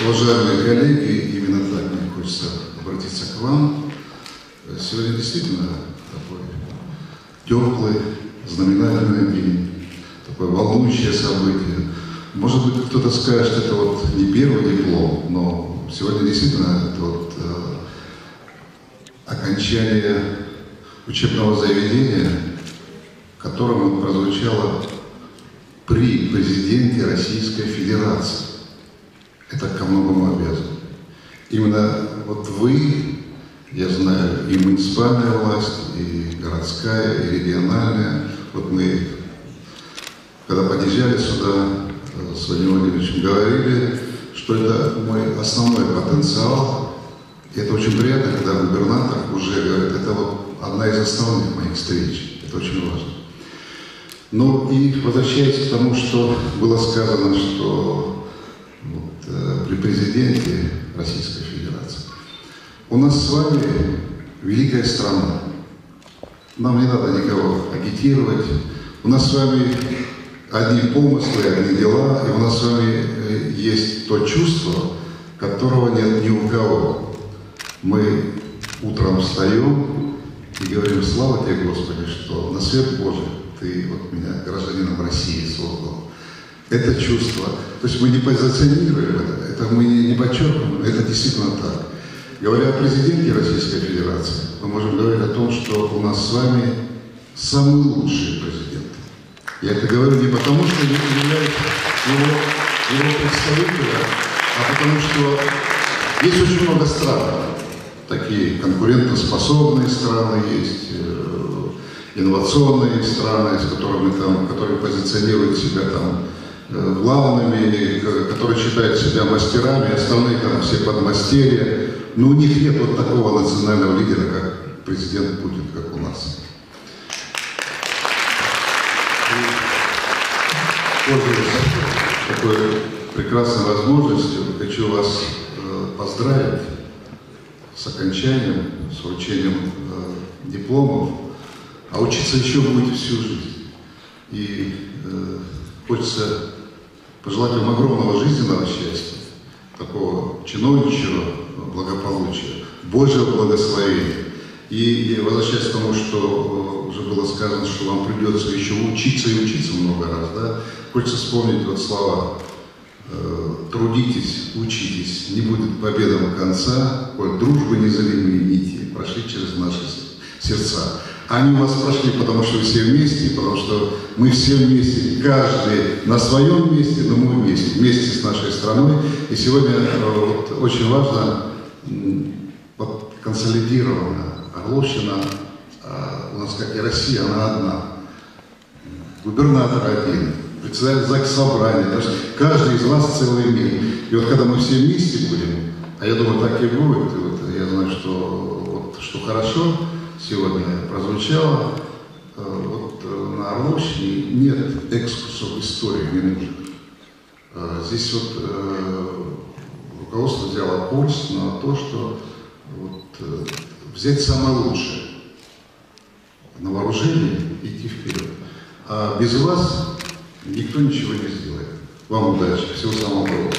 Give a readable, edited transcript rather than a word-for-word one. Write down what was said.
Уважаемые коллеги, именно так мне хочется обратиться к вам. Сегодня действительно такой теплый, знаменательный день, такое волнующее событие. Может быть, кто-то скажет, это вот не первый диплом, но сегодня действительно это вот окончание учебного заведения, которое прозвучало при президенте Российской Федерации. Это ко многому обязано. Именно вот вы, я знаю, и муниципальная власть, и городская, и региональная. Вот мы, когда подъезжали сюда, с Владимиром Владимировичем говорили, что это мой основной потенциал. И это очень приятно, когда губернатор уже говорит, это вот одна из основных моих встреч. Это очень важно. Ну и возвращаясь к тому, что было сказано, что вот, при президенте Российской Федерации. У нас с вами великая страна. Нам не надо никого агитировать. У нас с вами одни помыслы, одни дела, и у нас с вами есть то чувство, которого нет ни у кого. Мы утром встаем и говорим: слава тебе, Господи, что на свет Божий Ты вот меня гражданином России создал. Это чувство, то есть мы не позиционируем это мы не подчеркиваем, это действительно так. Говоря о президенте Российской Федерации, мы можем говорить о том, что у нас с вами самый лучший президент. Я это говорю не потому, что я являюсь его представителем, а потому что есть очень много стран. Такие конкурентоспособные страны есть, инновационные страны, которые позиционируют себя там главными, которые считают себя мастерами, остальные там все подмастерья. Но у них нет вот такого национального лидера, как президент Путин, как у нас. И, пользуясь такой прекрасной возможностью, хочу вас поздравить с окончанием, с вручением дипломов, а учиться еще будете всю жизнь. И хочется пожелать вам огромного жизненного счастья, такого чиновничьего благополучия, Божьего благословения. И возвращаясь к тому, что уже было сказано, что вам придется еще учиться и учиться много раз, да, хочется вспомнить вот слова: трудитесь, учитесь, не будет победам конца, коль дружбы незримые нити прошли через наши сердца. Они у вас прошли, потому что вы все вместе, потому что мы все вместе, каждый на своем месте, но мы вместе с нашей страной. И сегодня вот, очень важно, вот, консолидирована Орловщина, у нас, как и Россия, она одна. Губернатор один, председатель Заксобрания, даже каждый из вас целый мир. И вот когда мы все вместе будем, а я думаю, так и будет, и вот я знаю, что, вот, что хорошо сегодня прозвучало, вот на Орловщине нет экскурсов в историю, не нужно. Здесь вот руководство взяло курс на то, что вот, взять самое лучшее на вооружение и идти вперед. А без вас никто ничего не сделает. Вам удачи, всего самого доброго.